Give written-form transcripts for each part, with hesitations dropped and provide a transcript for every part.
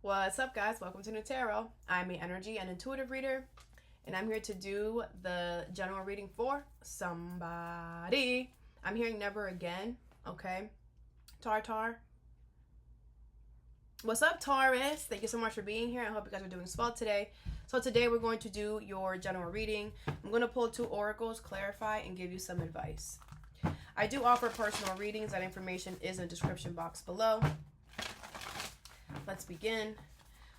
What's up, guys? Welcome to Nutarot. I'm an energy and intuitive reader, and I'm here to do the general reading for somebody. I'm hearing never again, okay? Tar. What's up, Taurus? Thank you so much for being here. I hope you guys are doing swell today. So today we're going to do your general reading. I'm going to pull 2 oracles, clarify, and give you some advice. I do offer personal readings. That information is in the description box below. Let's begin.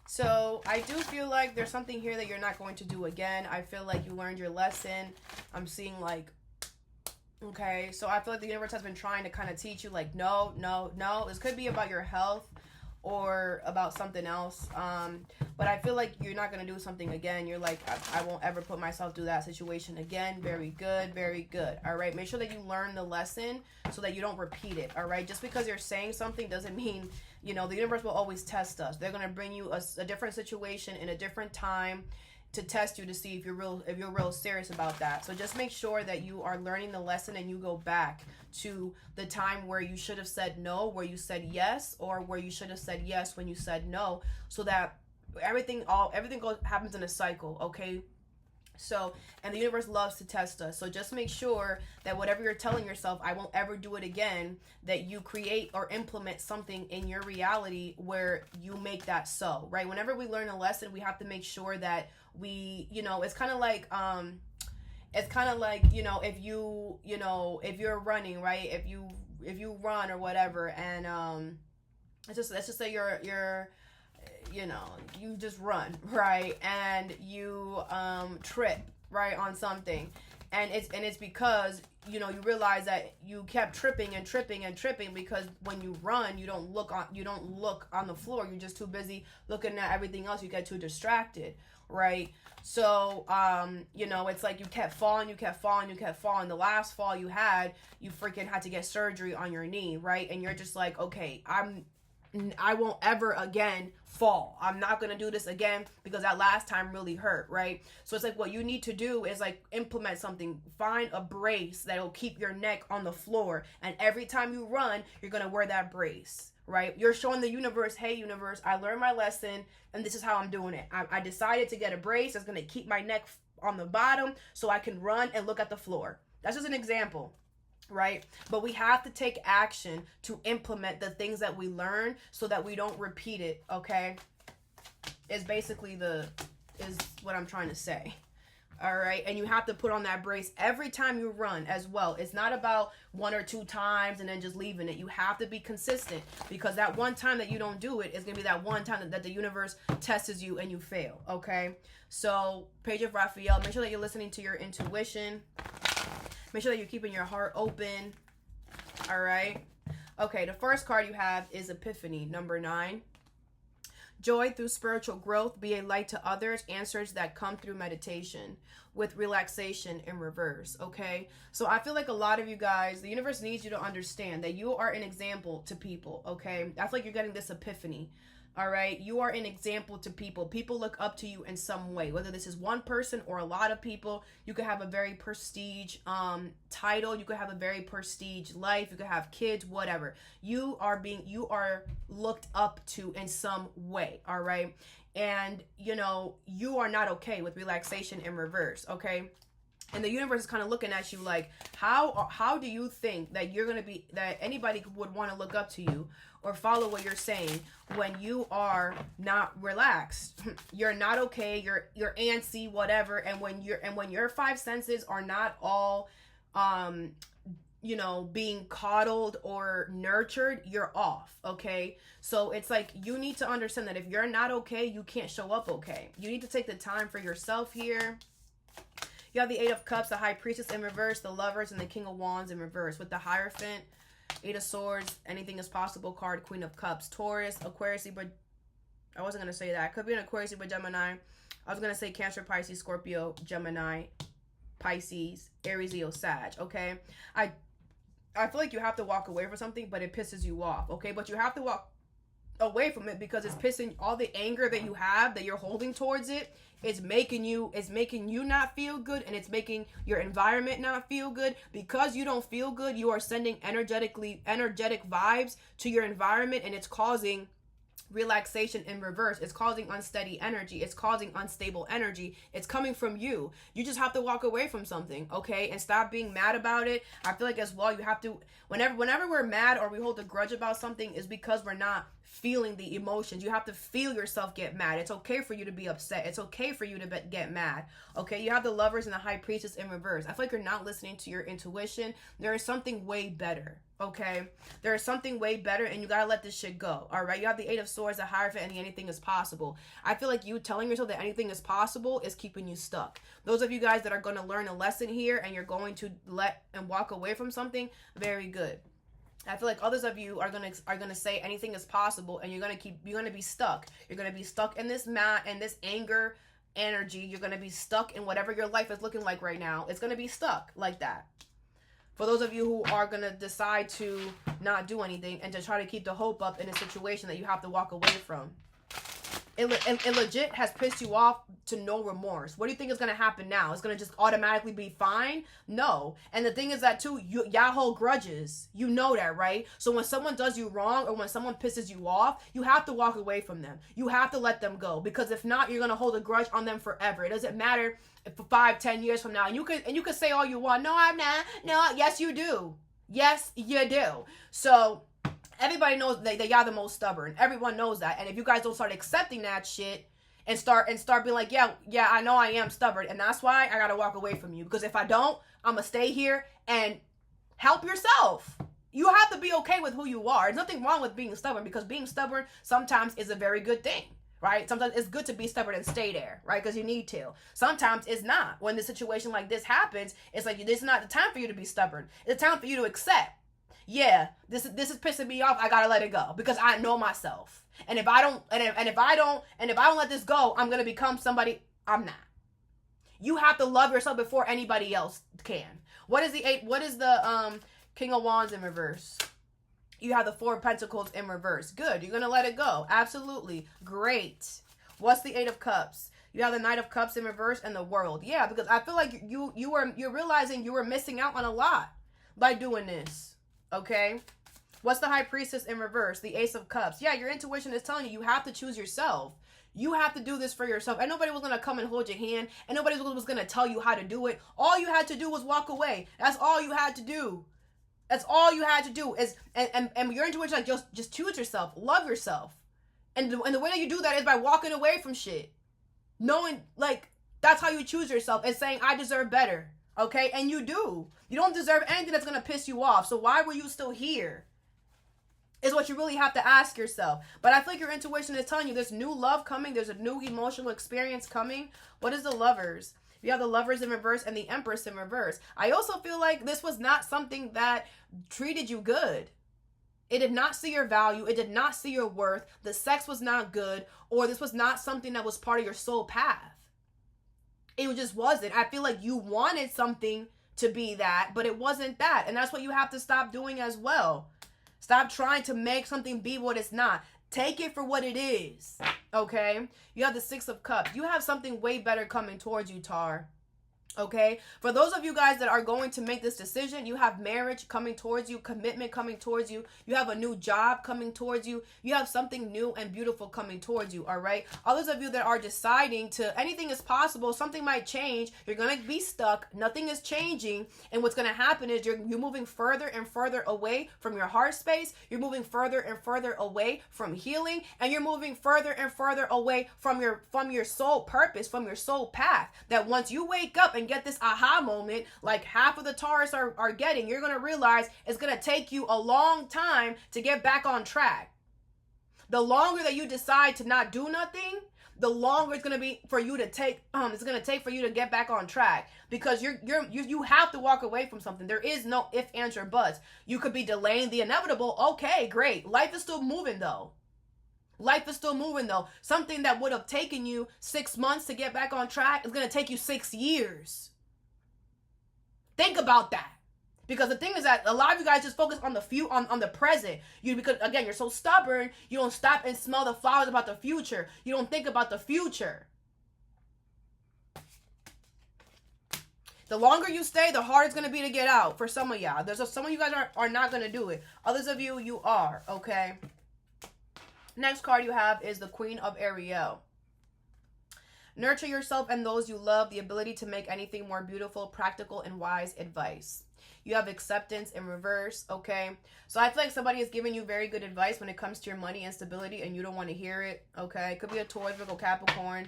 So I do feel like there's something here that you're not going to do again. I feel like you learned your lesson. I'm seeing like, okay, so I feel like the universe has been trying to kind of teach you like, no. This could be about your health or about something else. But I feel like you're not going to do something again. You're like, I won't ever put myself through that situation again. Very good, very good. All right, make sure that you learn the lesson so that you don't repeat it. All right, just because you're saying something doesn't mean, you know, the universe will always test us. They're going to bring you a different situation in a different time to test you to see if you're real serious about that. So just make sure that you are learning the lesson and you go back to the time where you should have said no, where you said yes, or where you should have said yes when you said no, so that everything happens in a cycle, okay? So, and the universe loves to test us. So just make sure that whatever you're telling yourself, I won't ever do it again, that you create or implement something in your reality where you make that so, right? Whenever we learn a lesson, we have to make sure that we, you know, it's kind of like, you know, if you're running, right? If you run or whatever, and, let's just say you're you know, you just run, right? And you trip, right, on something. And it's because, you know, you realize that you kept tripping because when you run, you don't look on the floor. You're just too busy looking at everything else. You get too distracted, right? So, you know, it's like you kept falling. The last fall you had, you freaking had to get surgery on your knee, right? And you're just like, okay, I won't ever again fall. I'm not going to do this again because that last time really hurt, right? So it's like what you need to do is like implement something. Find a brace that will keep your neck on the floor. And every time you run, you're going to wear that brace, right? You're showing the universe, hey, universe, I learned my lesson and this is how I'm doing it. I decided to get a brace that's going to keep my neck on the bottom so I can run and look at the floor. That's just an example. Right? But we have to take action to implement the things that we learn so that we don't repeat it, okay? Is what I'm trying to say. All right? And you have to put on that brace every time you run as well. It's not about 1 or 2 times and then just leaving it. You have to be consistent because that one time that you don't do it is going to be that one time that the universe tests you and you fail, okay? So, Page of Raphael, make sure that you're listening to your intuition. Make sure that you're keeping your heart open. All right. Okay, the first card you have is Epiphany, number 9. Joy through spiritual growth, be a light to others, answers that come through meditation with relaxation in reverse, okay? So I feel like a lot of you guys, the universe needs you to understand that you are an example to people, okay? I feel like you're getting this epiphany. All right, you are an example to people. People look up to you in some way, whether this is one person or a lot of people. You could have a very prestige title. You could have a very prestige life. You could have kids, whatever. You are looked up to in some way. All right, and you know you are not okay with relaxation in reverse. Okay. And the universe is kind of looking at you like, how do you think that you're going to be, that anybody would want to look up to you or follow what you're saying when you are not relaxed? You're not okay. You're antsy, whatever. And when your 5 senses are not all, you know, being coddled or nurtured, you're off. Okay. So it's like, you need to understand that if you're not okay, you can't show up okay. You need to take the time for yourself here. You have the 8 of Cups, the High Priestess in reverse, the Lovers, and the King of Wands in reverse. With the Hierophant, 8 of Swords, anything is possible card, Queen of Cups. Taurus, Aquarius, but I wasn't going to say that. Could be an Aquarius, but Gemini. I was going to say Cancer, Pisces, Scorpio, Gemini, Pisces, Aries, Leo, Sag, okay? I feel like you have to walk away from something, but it pisses you off, okay? But you have to walk away from it because it's pissing, all the anger that you have, that you're holding towards it, it's making you not feel good, and it's making your environment not feel good. Because you don't feel good, you are sending energetic vibes to your environment, and it's causing relaxation in reverse. It's causing unsteady energy. It's causing unstable energy. It's coming from you. You just have to walk away from something, okay? And stop being mad about it. I feel like as well, you have to, whenever we're mad or we hold a grudge about something, is because we're not feeling the emotions. You have to feel yourself get mad. It's okay for you to be upset. It's okay for you to get mad, okay? You have the Lovers and the High Priestess in reverse. I feel like you're not listening to your intuition. There is something way better, okay? There is something way better, and you gotta let this shit go, all right? You have the Eight of Swords, the Hierophant, and the anything is possible. I feel like you telling yourself that anything is possible is keeping you stuck. Those of you guys that are going to learn a lesson here and you're going to let and walk away from something, very good. I feel like others of you are gonna say anything is possible, and you're gonna be stuck. You're gonna be stuck in this this anger energy. You're gonna be stuck in whatever your life is looking like right now. It's gonna be stuck like that. For those of you who are gonna decide to not do anything and to try to keep the hope up in a situation that you have to walk away from. It legit has pissed you off to no remorse. What do you think is going to happen now? It's going to just automatically be fine? No. And the thing is that too, y'all hold grudges. You know that, right? So when someone does you wrong or when someone pisses you off, you have to walk away from them. You have to let them go, because if not, you're going to hold a grudge on them forever. It doesn't matter if for 5-10 years from now. And you could say all you want. No, I'm not. No, yes, you do. Yes, you do. So everybody knows that y'all the most stubborn. Everyone knows that. And if you guys don't start accepting that shit and start being like, yeah, I know I am stubborn, and that's why I gotta walk away from you. Because if I don't, I'm gonna stay here and help yourself. You have to be okay with who you are. There's nothing wrong with being stubborn, because being stubborn sometimes is a very good thing, right? Sometimes it's good to be stubborn and stay there, right? Because you need to. Sometimes it's not. When the situation like this happens, it's like, this is not the time for you to be stubborn. It's the time for you to accept. Yeah, this is pissing me off. I gotta let it go, because I know myself. And if I don't let this go, I'm gonna become somebody I'm not. You have to love yourself before anybody else can. What is the King of Wands in reverse? You have the Four of Pentacles in reverse. Good. You're gonna let it go. Absolutely. Great. What's the Eight of Cups? You have the Knight of Cups in reverse and the World. Yeah, because I feel like you're realizing you were missing out on a lot by doing this. Okay, what's the High Priestess in reverse? The Ace of Cups. Yeah, your intuition is telling you have to choose yourself. You have to do this for yourself. And nobody was going to come and hold your hand. And nobody was going to tell you how to do it. All you had to do was walk away. That's all you had to do. That's all you had to do. And your intuition, like, just choose yourself. Love yourself. And the way that you do that is by walking away from shit. Knowing, like, that's how you choose yourself. And saying, I deserve better. Okay? And you do. You don't deserve anything that's going to piss you off. So why were you still here? Is what you really have to ask yourself. But I feel like your intuition is telling you there's new love coming. There's a new emotional experience coming. What is the Lovers? You have the Lovers in reverse and the Empress in reverse. I also feel like this was not something that treated you good. It did not see your value. It did not see your worth. The sex was not good. Or this was not something that was part of your soul path. It just wasn't. I feel like you wanted something to be that, but it wasn't that. And that's what you have to stop doing as well. Stop trying to make something be what it's not. Take it for what it is. Okay? You have the Six of Cups. You have something way better coming towards you, Tar. Okay? For those of you guys that are going to make this decision, you have marriage coming towards you, commitment coming towards you. You have a new job coming towards you. You have something new and beautiful coming towards you, all right? Others of you that are deciding to, anything is possible, something might change. You're going to be stuck. Nothing is changing. And what's going to happen is you're moving further and further away from your heart space. You're moving further and further away from healing. And you're moving further and further away from your soul purpose, from your soul path. That once you wake up and get this aha moment, like half of the Taurus are getting, you're going to realize it's going to take you a long time to get back on track. The longer that you decide to not do nothing, the longer it's going to be for you to take, it's going to take for you to get back on track, because you have to walk away from something. There is no if, ands, or buts. You could be delaying the inevitable. Okay, great. Life is still moving though. Life is still moving though. Something that would have taken you 6 months to get back on track is going to take you 6 years. Think about that. Because the thing is that a lot of you guys just focus on the present. Because again, you're so stubborn, you don't stop and smell the flowers about the future. You don't think about the future. The longer you stay, the harder it's going to be to get out for some of y'all. Some of you guys are not going to do it. Others of you are, okay? Next card you have is the Queen of Ariel. Nurture yourself and those you love, the ability to make anything more beautiful, practical, and wise advice. You have acceptance in reverse, okay? So I feel like somebody is giving you very good advice when it comes to your money and stability, and you don't want to hear it, okay? It could be a Taurus, Virgo, Capricorn.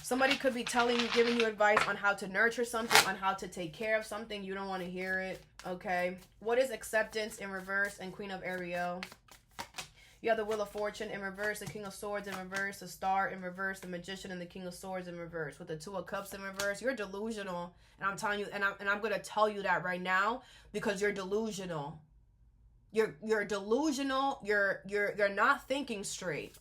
Somebody could be giving you advice on how to nurture something, on how to take care of something. You don't want to hear it, okay? What is acceptance in reverse and Queen of Ariel? You have the Wheel of Fortune in reverse, the King of Swords in reverse, the Star in reverse, the Magician, and the King of Swords in reverse. With the Two of Cups in reverse, you're delusional, and I'm telling you, and I'm gonna tell you that right now because you're delusional. You're delusional. You're not thinking straight.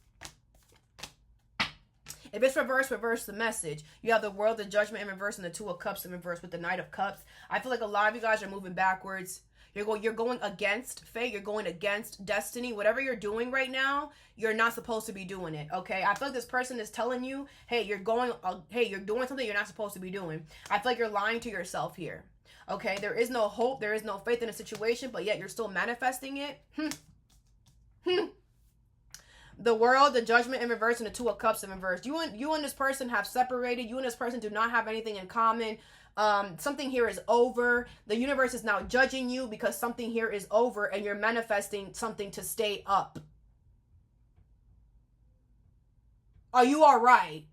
If it's reverse, reverse the message. You have the World, the Judgment in reverse, and the Two of Cups in reverse with the Knight of Cups. I feel like a lot of you guys are moving backwards. You're going against fate. You're going against destiny. Whatever you're doing right now, you're not supposed to be doing it, okay? I feel like this person is telling you, hey, you're doing something you're not supposed to be doing. I feel like you're lying to yourself here, okay? There is no hope. There is no faith in a situation, but yet you're still manifesting it. The World, the Judgment in reverse, and the Two of Cups in reverse. You and this person have separated. You and this person do not have anything in common. Something here is over. The universe is now judging you because something here is over, and you're manifesting something to stay up. Are you all right?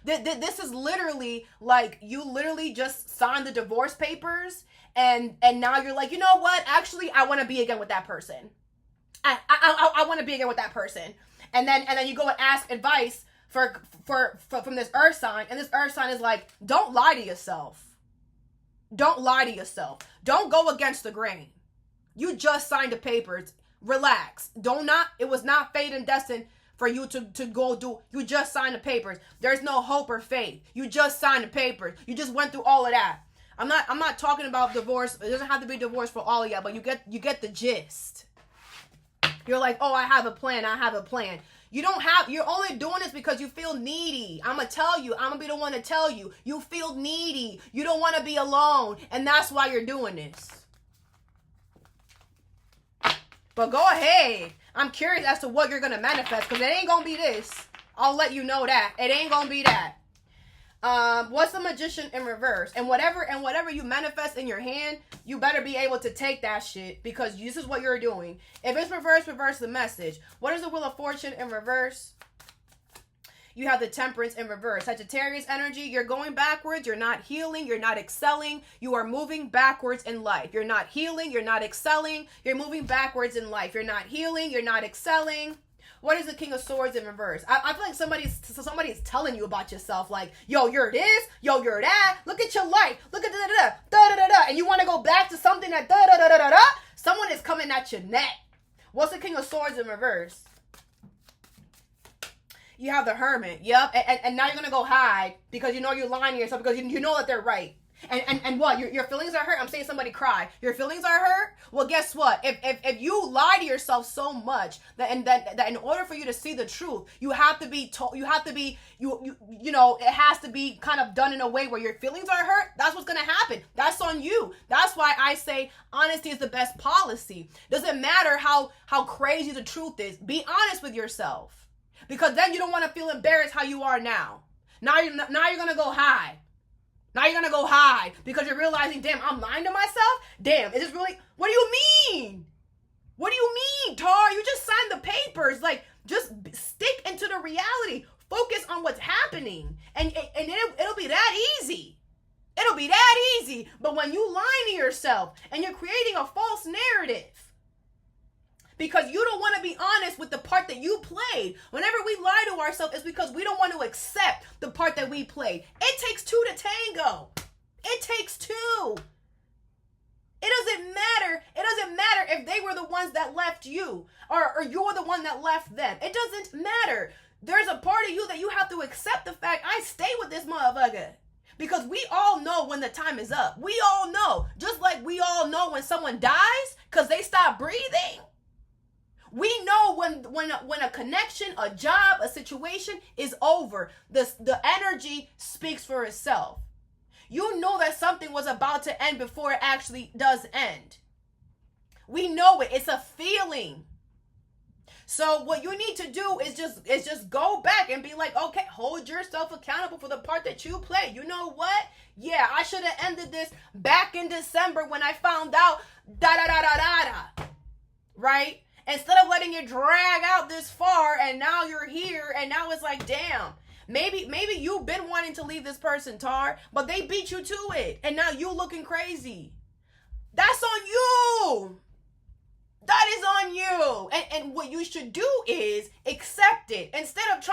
This is literally like you literally just signed the divorce papers, and now you're like, you know what? Actually, I want to be again with that person. I want to be again with that person, and then you go and ask advice from this earth sign, and this earth sign is like, don't lie to yourself. Don't lie to yourself. Don't go against the grain. You just signed the papers. Relax. It was not fate and destined for you to go do. You just signed the papers. There's no hope or faith. You just signed the papers. You just went through all of that. I'm not talking about divorce. It doesn't have to be divorce for all of you, but you get the gist. You're like, oh, I have a plan. You're only doing this because you feel needy. I'm going to tell you. I'm going to be the one to tell you. You feel needy. You don't want to be alone. And that's why you're doing this. But go ahead. I'm curious as to what you're going to manifest, because it ain't going to be this. I'll let you know that. It ain't going to be that. What's the Magician in reverse? And whatever you manifest in your hand, you better be able to take that shit, because this is what you're doing. If it's reverse, reverse the message. What is the Wheel of Fortune in reverse? You have the Temperance in reverse. Sagittarius energy, you're going backwards. You're not healing. You're not excelling. You are moving backwards in life. You're not healing. You're not excelling. You're moving backwards in life. You're not healing. You're not excelling. What is the King of Swords in reverse? I feel like somebody's telling you about yourself. Like, yo, you're this. Yo, you're that. Look at your life. Look at da-da-da-da. And you want to go back to something that da-da-da-da-da-da. Someone is coming at your neck. What's the King of Swords in reverse? You have the Hermit. Yep. And now you're going to go hide because you know you're lying to yourself, because you know that they're right. And what? Your feelings are hurt? I'm saying somebody cry. Your feelings are hurt? Well, guess what? If you lie to yourself so much that in order for you to see the truth, you have to be told, it has to be kind of done in a way where your feelings are hurt. That's what's going to happen. That's on you. That's why I say honesty is the best policy. Doesn't matter how crazy the truth is. Be honest with yourself, because then you don't want to feel embarrassed how you are now. Now you're going to go hide. Now you're going to go hide because you're realizing, damn, I'm lying to myself? Damn, is this really... What do you mean? What do you mean, Tar? You just signed the papers. Like, just stick into the reality. Focus on what's happening. And it'll be that easy. It'll be that easy. But when you lie to yourself and you're creating a false narrative, because you don't want to be honest with the part that you played. Whenever we lie to ourselves, it's because we don't want to accept the part that we played. It takes two to tango. It takes two. It doesn't matter. It doesn't matter if they were the ones that left you or you're the one that left them. It doesn't matter. There's a part of you that you have to accept the fact, I stay with this motherfucker. Because we all know when the time is up. We all know. Just like we all know when someone dies because they stop breathing. We know when a connection, a job, a situation is over. The energy speaks for itself. You know that something was about to end before it actually does end. We know it. It's a feeling. So what you need to do is just go back and be like, okay, hold yourself accountable for the part that you play. You know what? Yeah, I should have ended this back in December when I found out da da da da da da. Right? Instead of letting it drag out this far, and now you're here, and now it's like, damn. Maybe you've been wanting to leave this person, Tar, but they beat you to it, and now you looking crazy. That's on you. That is on you. And what you should do is accept it instead of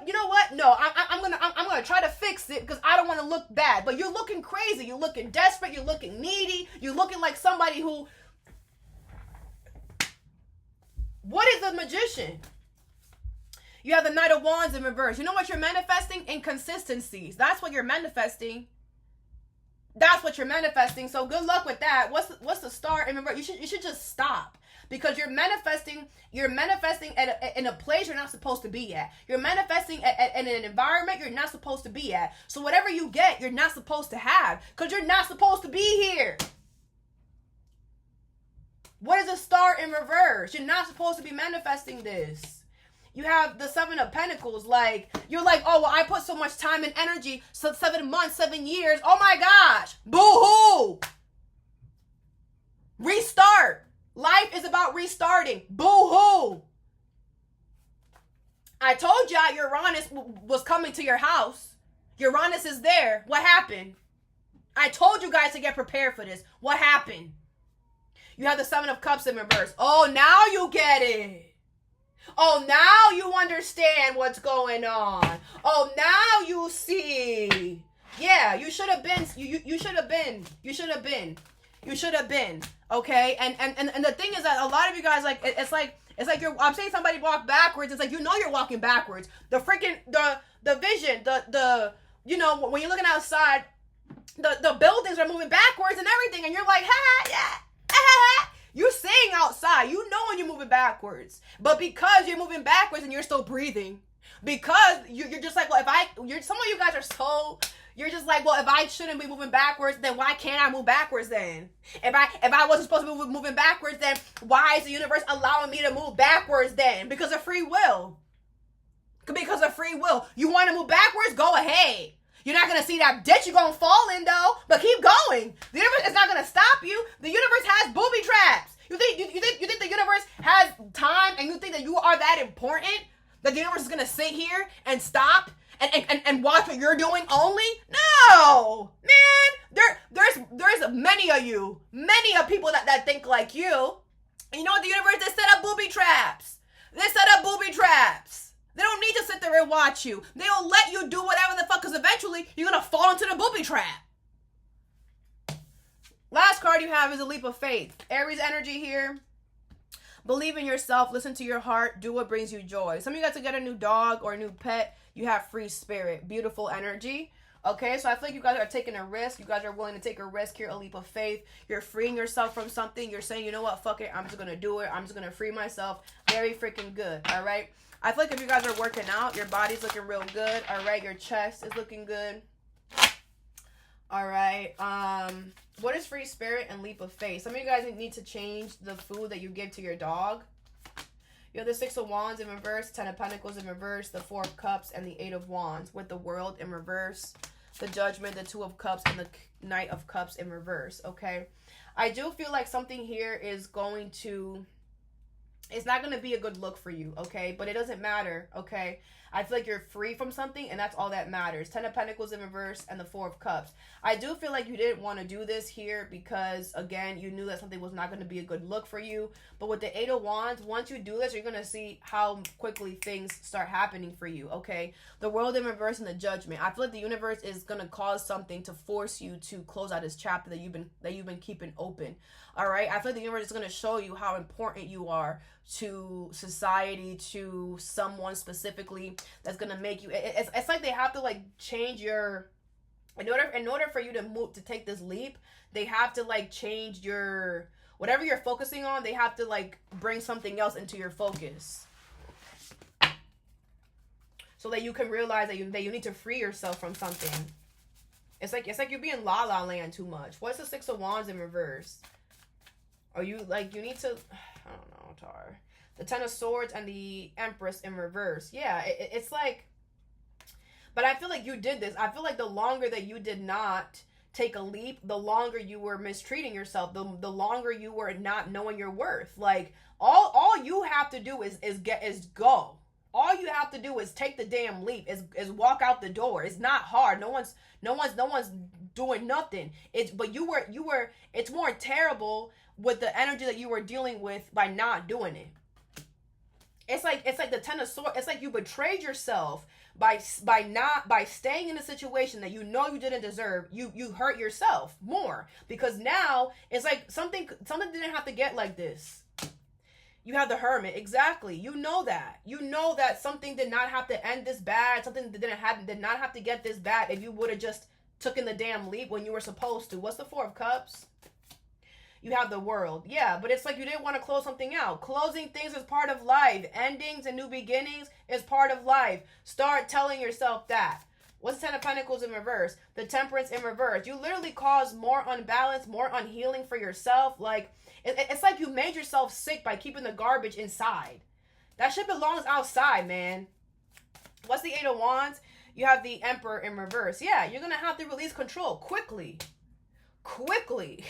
you know what? No, I'm gonna try to fix it because I don't want to look bad. But you're looking crazy. You're looking desperate. You're looking needy. You're looking like somebody who. What is a magician? You have the Knight of Wands in reverse. You know what you're manifesting? Inconsistencies. That's what you're manifesting. That's what you're manifesting. So good luck with that. What's the star in reverse? You should just stop, because you're manifesting in a place you're not supposed to be at. You're manifesting in an environment you're not supposed to be at. So whatever you get, you're not supposed to have, because you're not supposed to be here. What is a star in reverse? You're not supposed to be manifesting this. You have the Seven of Pentacles. Like, you're like, oh, well, I put so much time and energy, so 7 months, 7 years. Oh my gosh. Boo-hoo. Restart. Life is about restarting. Boo-hoo. I told y'all Uranus was coming to your house. Uranus is there. What happened? I told you guys to get prepared for this. What happened? You have the Seven of Cups in reverse. Oh, now you get it. Oh, now you understand what's going on. Oh, now you see. Yeah, you should have been. You should have been. You should have been. You should have been. Okay? And the thing is that a lot of you guys, like, it's like I'm saying somebody walk backwards. It's like, you know, you're walking backwards. The freaking, the vision, the you know, when you're looking outside, the buildings are moving backwards and everything. And you're like, ha, yeah. You're saying outside, you know when you're moving backwards, but because you're moving backwards and you're still breathing, because you're just like, well, some of you guys are so, you're just like, well, if I shouldn't be moving backwards, then why can't I move backwards then? If I wasn't supposed to be moving backwards, then why is the universe allowing me to move backwards then? Because of free will. Because of free will. You want to move backwards? Go ahead. You're not going to see that ditch you're going to fall in, though. But keep going. The universe is not going to stop you. The universe has booby traps. You think the universe has time, and you think that you are that important? That the universe is going to sit here and stop and watch what you're doing only? No. Man, there's many of you. Many of people that think like you. And you know what the universe, they set up booby traps. They set up booby traps. They don't need to sit there and watch you. They'll let you do whatever the fuck, because eventually you're going to fall into the booby trap. Last card you have is a leap of faith. Aries energy here. Believe in yourself. Listen to your heart. Do what brings you joy. Some of you got to get a new dog or a new pet. You have free spirit. Beautiful energy. Okay, so I feel like you guys are taking a risk. You guys are willing to take a risk here, a leap of faith. You're freeing yourself from something. You're saying, you know what, fuck it. I'm just going to do it. I'm just going to free myself. Very freaking good. All right. I feel like if you guys are working out, your body's looking real good. All right. Your chest is looking good. All right. What is free spirit and leap of faith? Some of you guys need to change the food that you give to your dog. You have the Six of Wands in reverse, Ten of Pentacles in reverse, the Four of Cups, and the Eight of Wands, with the World in reverse, the Judgment, the Two of Cups, and the Knight of Cups in reverse. Okay. I do feel like something here is going to... It's not going to be a good look for you, okay? But it doesn't matter, okay? I feel like you're free from something, and that's all that matters. Ten of Pentacles in reverse and the Four of Cups. I do feel like you didn't want to do this here because, again, you knew that something was not going to be a good look for you. But with the Eight of Wands, once you do this, you're going to see how quickly things start happening for you, okay? The World in reverse and the Judgment. I feel like the universe is going to cause something to force you to close out this chapter that you've been keeping open. All right? I feel like the universe is going to show you how important you are to society, to someone specifically that's going to make you... It's like they have to, like, change your... In order for you to move, to take this leap, they have to, like, change your... Whatever you're focusing on, they have to, like, bring something else into your focus. So that you can realize that you need to free yourself from something. It's like you're being la la land too much. What's the Six of Wands in reverse? Or you need to, I don't know, Tar. The Ten of Swords and the Empress in reverse. Yeah, it's like, but I feel like you did this. I feel like the longer that you did not take a leap, the longer you were mistreating yourself, the longer you were not knowing your worth. Like, all you have to do is go. All you have to do is take the damn leap, is walk out the door. It's not hard. No one's doing nothing. But you were it's more terrible with the energy that you were dealing with by not doing it. It's like the Ten of Swords. It's like you betrayed yourself by staying in a situation that you know you didn't deserve. You hurt yourself more, because now it's like something didn't have to get like this. You have the Hermit. Exactly. You know that something did not have to end this bad. Something did not have to get this bad if you would have just taken the damn leap when you were supposed to. What's the Four of Cups? You have the World. Yeah, but it's like you didn't want to close something out. Closing things is part of life. Endings and new beginnings is part of life. Start telling yourself that. What's the Ten of Pentacles in reverse? The Temperance in reverse. You literally cause more unbalance, more unhealing for yourself. Like, it's like you made yourself sick by keeping the garbage inside. That shit belongs outside, man. What's the Eight of Wands? You have the Emperor in reverse. Yeah, you're going to have to release control quickly. Quickly.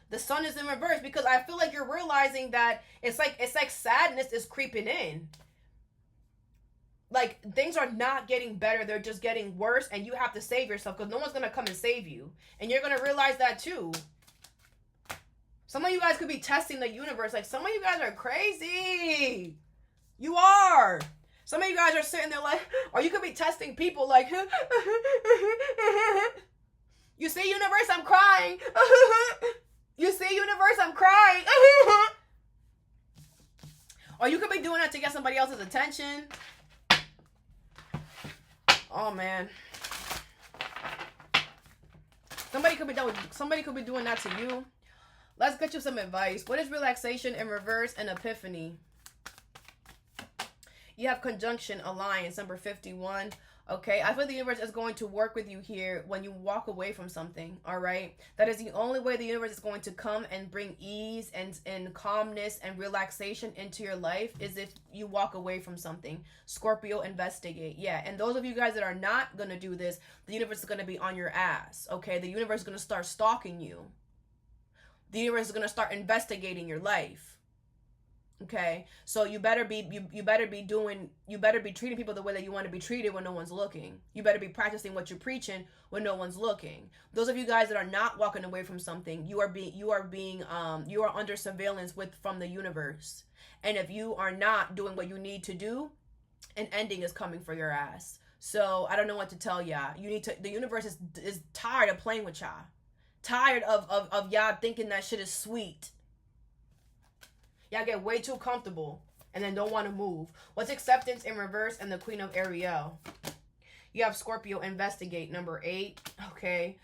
The Sun is in reverse, because I feel like you're realizing that it's like sadness is creeping in. Like, things are not getting better. They're just getting worse, and you have to save yourself, because no one's going to come and save you. And you're going to realize that too. Some of you guys could be testing the universe. Like, some of you guys are crazy. You are. Some of you guys are sitting there like, or you could be testing people like, you see, universe, I'm crying. You see, universe, I'm crying. Or you could be doing that to get somebody else's attention. Oh, man. Somebody could be doing that to you. Let's get you some advice. What is relaxation in reverse and epiphany? You have conjunction alliance, number 51. Okay, I feel the universe is going to work with you here when you walk away from something, all right? That is the only way the universe is going to come and bring ease and calmness and relaxation into your life, is if you walk away from something. Scorpio, investigate. Yeah, and those of you guys that are not going to do this, the universe is going to be on your ass, okay? The universe is going to start stalking you. The universe is going to start investigating your life. Okay, so you better be treating people the way that you want to be treated when no one's looking. You better be practicing what you're preaching when no one's looking. Those of you guys that are not walking away from something, you are under surveillance from the universe. And if you are not doing what you need to do, an ending is coming for your ass. So I don't know what to tell y'all. The universe is tired of playing with y'all. Tired of y'all thinking that shit is sweet. Y'all get way too comfortable and then don't want to move. What's acceptance in reverse and the Queen of Ariel? You have Scorpio, investigate, number 8. Okay.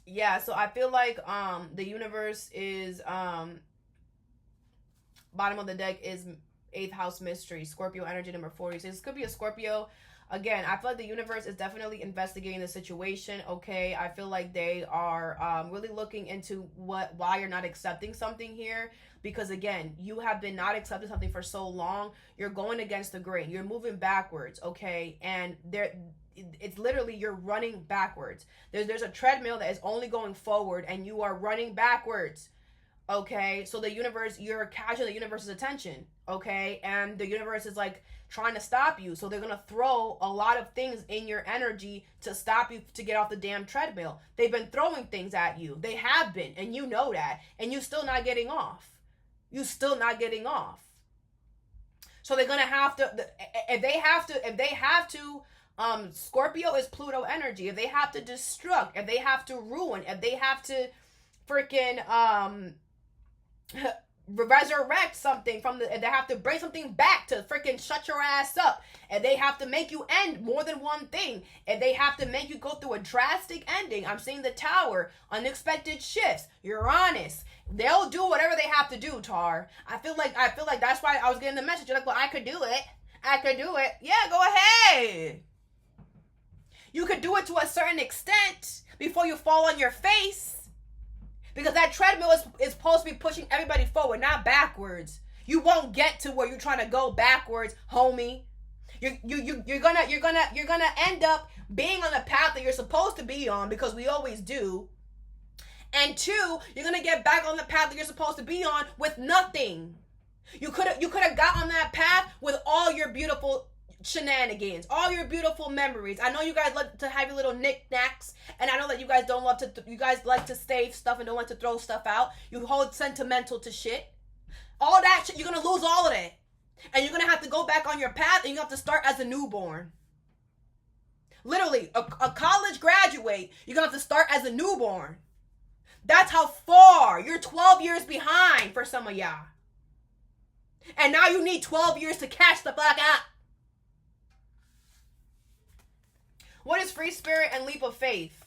Yeah, so I feel like the universe is bottom of the deck is 8th house mystery, Scorpio energy, number 40. So this could be a Scorpio. Again, I feel like the universe is definitely investigating the situation, okay? I feel like they are really looking into why you're not accepting something here. Because, again, you have been not accepting something for so long. You're going against the grain. You're moving backwards, okay? And it's literally you're running backwards. There's a treadmill that is only going forward, and you are running backwards, okay? So the universe, you're catching the universe's attention, okay? And the universe is like trying to stop you. So they're going to throw a lot of things in your energy to stop you to get off the damn treadmill. They've been throwing things at you. They have been, and you know that. And you're still not getting off. You're still not getting off. So they're going to have to, if they have to, Scorpio is Pluto energy. If they have to destruct, if they have to ruin, if they have to freaking, resurrect something if they have to bring something back to freaking shut your ass up, and they have to make you end more than one thing, and they have to make you go through a drastic ending. I'm seeing the Tower, unexpected shifts, Uranus. They'll do whatever they have to do, Tar. I feel like that's why I was getting the message. You're like, well, I could do it. Yeah, go ahead. You could do it to a certain extent before you fall on your face. Because that treadmill is supposed to be pushing everybody forward, not backwards. You won't get to where you're trying to go backwards, homie. You're gonna end up being on the path that you're supposed to be on, because we always do. And two, you're gonna get back on the path that you're supposed to be on with nothing. You could have got on that path with all your beautiful shenanigans, all your beautiful memories. I know you guys like to have your little knickknacks, and I know that you guys don't love to. You guys like to save stuff and don't like to throw stuff out. You hold sentimental to shit. All that shit, you're gonna lose all of that, and you're gonna have to go back on your path, and you have to start as a newborn. Literally, a college graduate, you're gonna have to start as a newborn. That's how far. You're 12 years behind for some of y'all. And now you need 12 years to catch the fuck up. What is free spirit and leap of faith?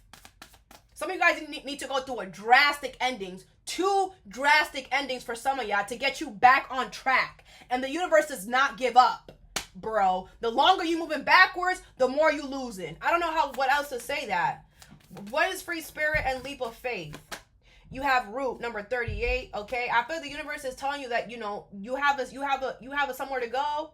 Some of you guys need to go through a drastic endings. 2 drastic endings for some of y'all to get you back on track. And the universe does not give up, bro. The longer you moving backwards, the more you losing. I don't know what else to say that. What is free spirit and leap of faith? You have root number 38. Okay, I feel the universe is telling you that you have a somewhere to go.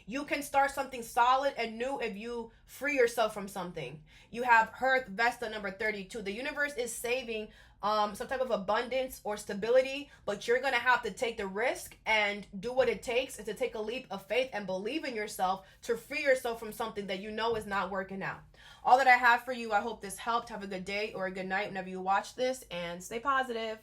You can start something solid and new if you free yourself from something. You have Hearth Vesta number 32. The universe is saving some type of abundance or stability, but you're gonna have to take the risk and do what it takes, and to take a leap of faith and believe in yourself to free yourself from something that you know is not working out. All that I have for you, I hope this helped. Have a good day or a good night whenever you watch this, and stay positive.